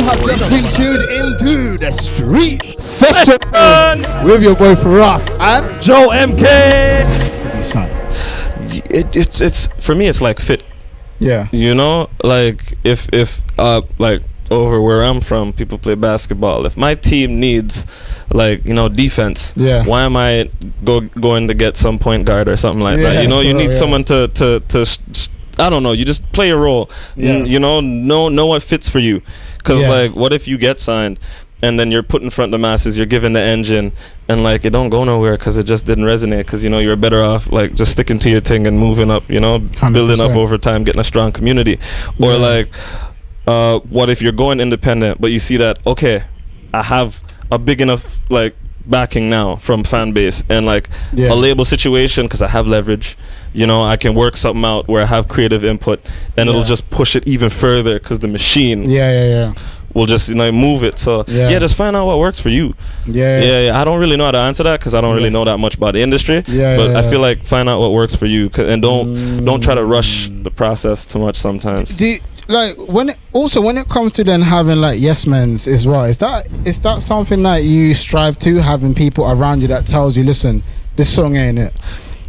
have just been tuned into the Streets Session with your boy Firahs and Joe MK. It's for me, it's like fit. Yeah. You know, like if like over where I'm from, people play basketball. If my team needs, like, you know, defense, why am I going to get some point guard or something like that? You know, you need someone to I don't know. You just play a role. You know what fits for you. Because like, what if you get signed and then you're put in front of the masses, you're given the engine, and like it don't go nowhere because it just didn't resonate, because you know you're better off like just sticking to your thing and moving up, you know, 100%. Building up over time, getting a strong community. Or like what if you're going independent but you see that, okay, I have a big enough like backing now from fan base and like a label situation, because I have leverage, you know, I can work something out where I have creative input, and it'll just push it even further because the machine will just, you know, move it. So just find out what works for you. I don't really know how to answer that because I don't really know that much about the industry, but I feel like find out what works for you, and don't try to rush the process too much sometimes. Like when it comes to then having like yes men's as well, is that something that you strive to, having people around you that tells you, listen, this song ain't it,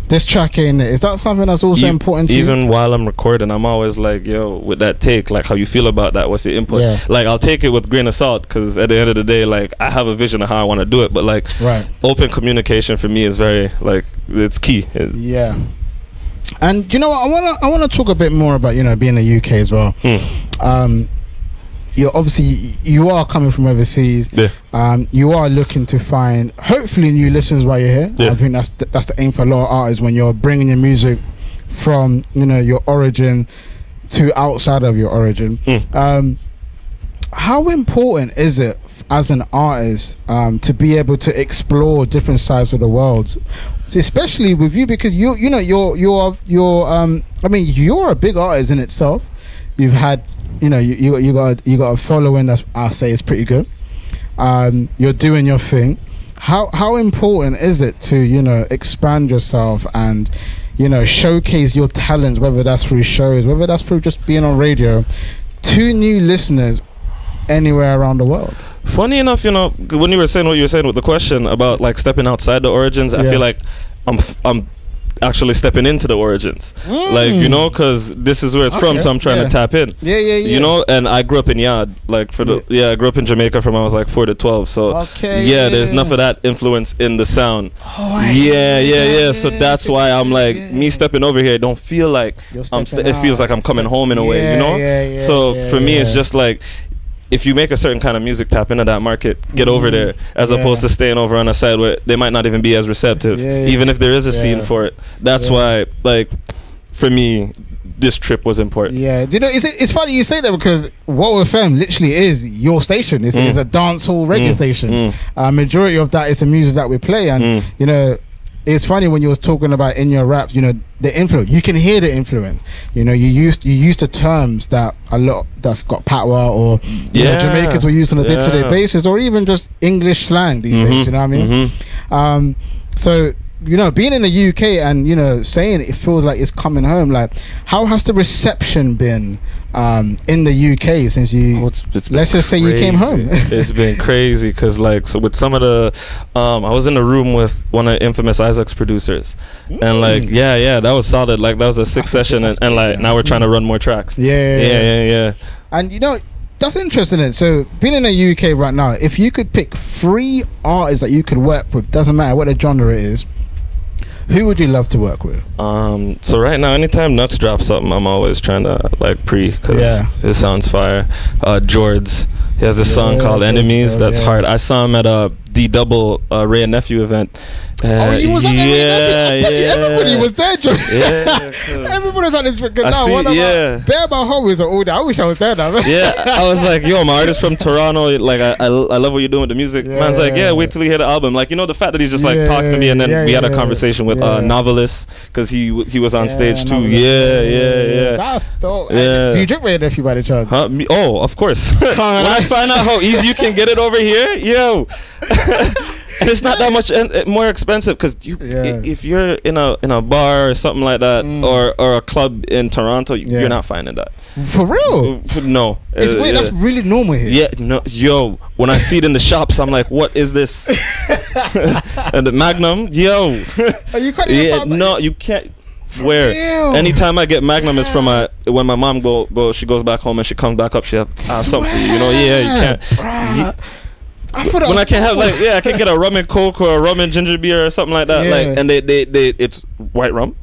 this track ain't it? Is that something that's also important to you? Even while I'm recording, I'm always like, yo, with that take, like how you feel about that, what's your input? Like I'll take it with grain of salt, because at the end of the day, like I have a vision of how I want to do it, but like open communication for me is very, like, it's key. And you know what, I want to talk a bit more about, you know, being in the UK as well. You're obviously, you are coming from overseas. You are looking to find hopefully new listeners while you're here. I think that's the aim for a lot of artists, when you're bringing your music from, you know, your origin to outside of your origin. How important is it as an artist to be able to explore different sides of the world, especially with you, because you're I mean, you're a big artist in itself. You've had, you know, you got a following that's, I'll say, is pretty good. You're doing your thing. How important is it to, you know, expand yourself and, you know, showcase your talents, whether that's through shows, whether that's through just being on radio, to new listeners anywhere around the world? Funny enough, you know, when you were saying what you were saying with the question about like stepping outside the origins, I feel like I'm actually stepping into the origins, like, you know, because this is where it's from, so I'm trying to tap in. You know, and I grew up in Yard, like I grew up in Jamaica from I was like 4 to 12, so there's enough of that influence in the sound. So that's why I'm like, me stepping over here, don't feel like it feels like I'm coming home in a way, you know. So for me, it's just like, if you make a certain kind of music, tap into that market, get over there, as opposed to staying over on a side where they might not even be as receptive, even if there is a scene for it. That's why, like, for me, this trip was important. You know, it's funny you say that, because What FM literally is your station. It's a dancehall reggae station. Majority of that is the music that we play, and you know, it's funny when you was talking about in your raps, you know, the influence. You can hear the influence. You know, you used the terms that a lot that's got patois, or you know, Jamaicans were used on a day-to-day basis, or even just English slang these days. You know what I mean? So, you know, being in the UK and, you know, saying it feels like it's coming home, like, how has the reception been in the UK since you, let's just say, you came home? It's been crazy, because like, so with some of the I was in the room with one of Infamous Isaac's producers, and like that was solid. Like, that was a 6 session, and like now we're trying to run more tracks. And you know, that's interesting. So being in the UK right now, if you could pick 3 artists that you could work with, doesn't matter what the genre it is, who would you love to work with? So right now, anytime Nux drops something, I'm always trying to like because it sounds fire. Jords, he has this song called Enemies. That's hard. I saw him at a D-Double Wray and Nephew event. He was on everybody was there. Everybody was on this. Bear by Home all day. I wish I was there now. I was like, yo, I'm an artist from Toronto. Like, I love what you're doing with the music. Man's like, wait till you hear the album. Like, you know, the fact that he's just like talking to me, and then we had a conversation with Novelist, because he was on stage too. That's dope. Do you drink Wray and Nephew by the chance? Oh, of course. When I find out how easy you can get it over here, yo. And it's not that much more expensive because if you're in a bar or something like that, or a club in Toronto, you're not finding that. For real? No. It's weird. That's really normal here. Yeah, no, yo. When I see it in the shops, I'm like, what is this? And the Magnum, yo. Are you cutting no, you can't. Where anytime I get Magnum is from when my mom she goes back home and she comes back up, she have something for you, you know. Yeah, you can't. When I can't have I can't get a rum and coke or a rum and ginger beer or something like that. Like, and they it's white rum.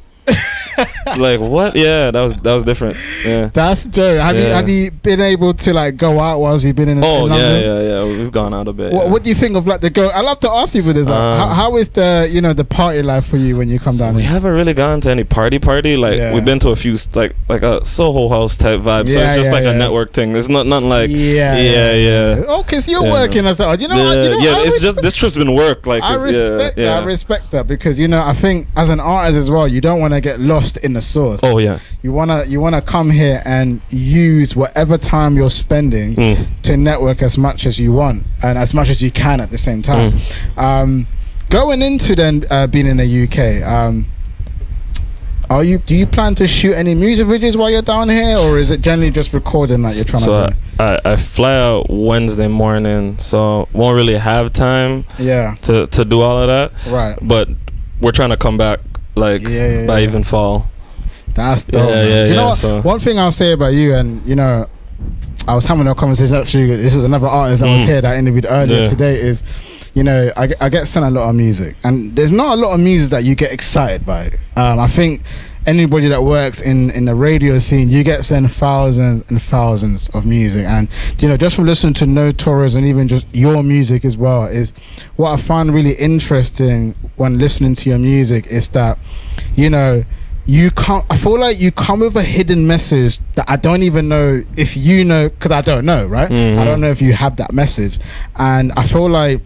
Like what? Yeah, that was different. Yeah, that's Joe. Have you been able to like go out whilst you've been in London? Yeah. We've gone out a bit. What do you think of like the go? I love to ask you for this. How is the party life for you when you come down here? We haven't really gone to any party. Like we've been to a few like a Soho House type vibe. So it's just like a network thing. There's nothing like Okay, so you're working as a it's just this trip's been work. Like I respect that because I think as an artist as well, you don't want to get lost in the source. Oh yeah, you wanna come here and use whatever time you're spending to network as much as you want and as much as you can at the same time. Going into then being in the UK, do you plan to shoot any music videos while you're down here, or is it generally just recording that you're trying to do? I fly out Wednesday morning, so won't really have time to do all of that. Right, but we're trying to come back by even fall. That's dope. So one thing I'll say about you, and I was having a conversation actually. This is another artist that was here that I interviewed earlier today. Is I get sent a lot of music, and there's not a lot of music that you get excited by. I think anybody that works in the radio scene, you get sent thousands and thousands of music, and just from listening to Notorious and even just your music as well, is what I find really interesting when listening to your music is that I feel like you come with a hidden message that I don't even know if because I don't know, right? I don't know if you have that message, and I feel like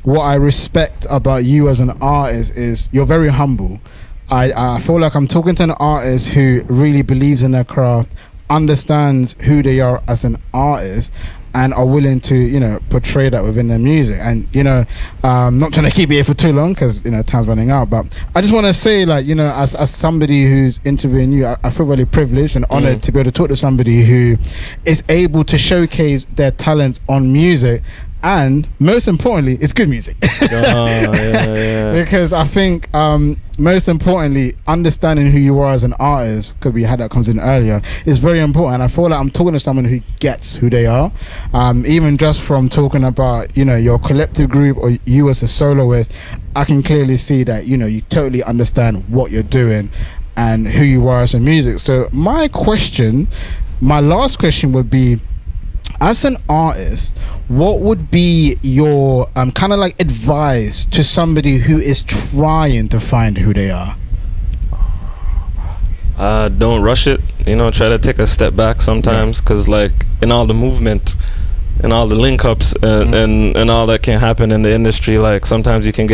what I respect about you as an artist is you're very humble. I feel like I'm talking to an artist who really believes in their craft, understands who they are as an artist, and are willing to portray that within their music. And not trying to keep it here for too long because time's running out, but I just want to say as somebody who's interviewing you, I feel really privileged and honored to be able to talk to somebody who is able to showcase their talents on music. And most importantly, it's good music. Because I think most importantly, understanding who you are as an artist, because we had that comes in earlier, is very important. I feel like I'm talking to someone who gets who they are. Even just from talking about your collective group or you as a soloist, I can clearly see that you totally understand what you're doing and who you are as a music. So my last question would be, as an artist, what would be your kind of like advice to somebody who is trying to find who they are? Don't rush it. Try to take a step back sometimes, because like in all the movement and all the link ups and all that can happen in the industry, like sometimes you can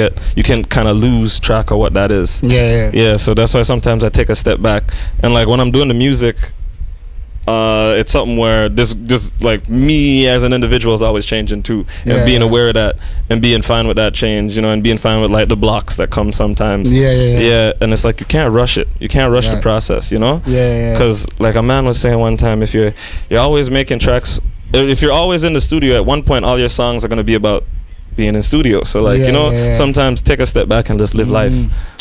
kind of lose track of what that is. Yeah. So that's why sometimes I take a step back, and like when I'm doing the music, it's something where this like me as an individual is always changing too, and being aware of that and being fine with that change, and being fine with like the blocks that come sometimes. And it's like you can't rush it. You can't rush the process, because like a man was saying one time, if you're always making tracks, if you're always in the studio, at one point all your songs are going to be about being in studio. So like sometimes take a step back and just live life.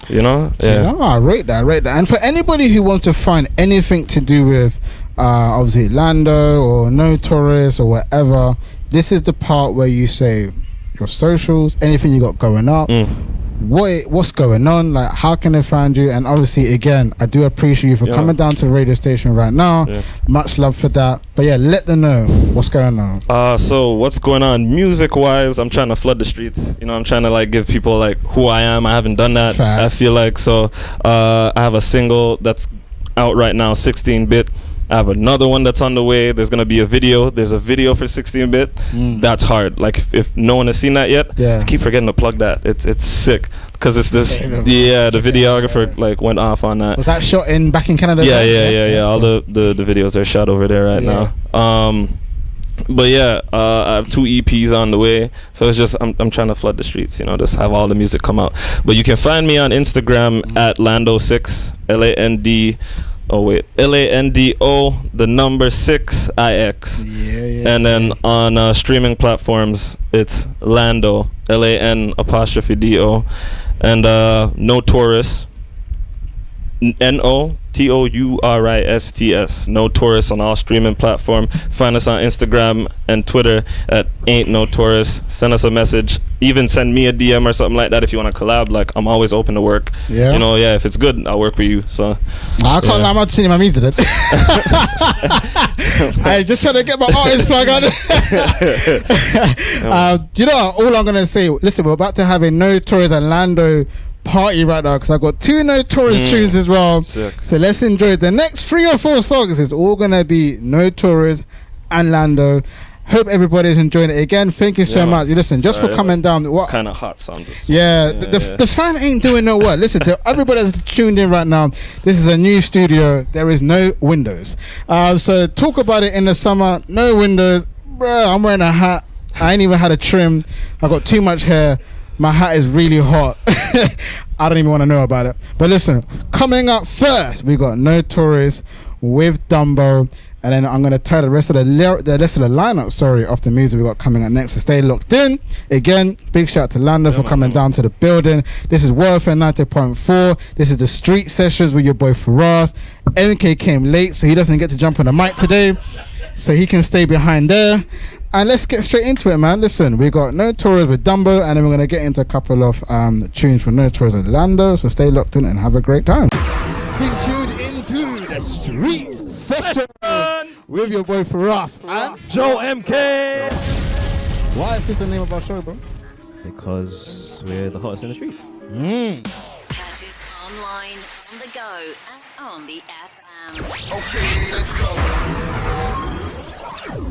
I rate that. And for anybody who wants to find anything to do with obviously Lando or Notorious or whatever, this is the part where you say your socials, anything you got going up, what's going on, like how can they find you? And obviously again, I do appreciate you for coming down to the radio station right now. Much love for that. But let them know what's going on. So what's going on music wise, I'm trying to flood the streets. I'm trying to like give people like who I am. I haven't done that. Fact. I feel like I have a single that's out right now, 16-bit. I have another one that's on the way. There's gonna be a video. There's a video for 16-bit. That's hard. Like if no one has seen that yet, I keep forgetting to plug that. It's sick because it's this. The videographer like went off on that. Was that shot back in Canada? Yeah. All the videos are shot over there right now. But yeah, I have 2 EPs on the way, so it's just I'm trying to flood the streets, you know, just have all the music come out. But you can find me on Instagram at Lando6 LANDO the number 6IX. And then on streaming platforms it's Lando LAN''DO and Notorious NOTOURISTS. No Tourist on all streaming platform. Find us on Instagram and Twitter at Ain't No Tourist. Send us a message. Even send me a DM or something like that if you want to collab. Like, I'm always open to work. Yeah. You know, yeah, if it's good, I'll work with you. So I can't lie, I'm not seeing my music then. I just trying to get my artist plug on. You know, all I'm gonna say, listen, we're about to have a No Tourist and Lando party right now because I've got 2 Notorious tunes as well. Sick. So let's enjoy the next 3 or 4 songs. It's all gonna be Notorious and Lando. Hope everybody's enjoying it. Again, thank you so much. You listen, just for coming down. What kind of hot sound? The fan ain't doing no work. Listen to everybody that's tuned in right now. This is a new studio. There is no windows. So talk about it in the summer. No windows, bro. I'm wearing a hat. I ain't even had a trim. I got too much hair. My hat is really hot. I don't even want to know about it. But listen, coming up first, we got Notorious with Dumbo. And then I'm going to tell the rest of the lineup, of the music we got coming up next. So stay locked in. Again, big shout out to Lando for coming down to the building. This is Warfare 90.4. This is the Street Sessions with your boy Firahs. MK came late, so he doesn't get to jump on the mic today. So he can stay behind there. And let's get straight into it, man. Listen, we got Notorious with Dumbo, and then we're going to get into a couple of tunes from Notorious and Lando. So stay locked in and have a great time. Being tuned into the Street Session with your boy Firahs and Joe MK. Why is this the name of our show, bro? Because we're the hottest in the streets. Catch us online, on the go, and on the FM. Okay, let's go.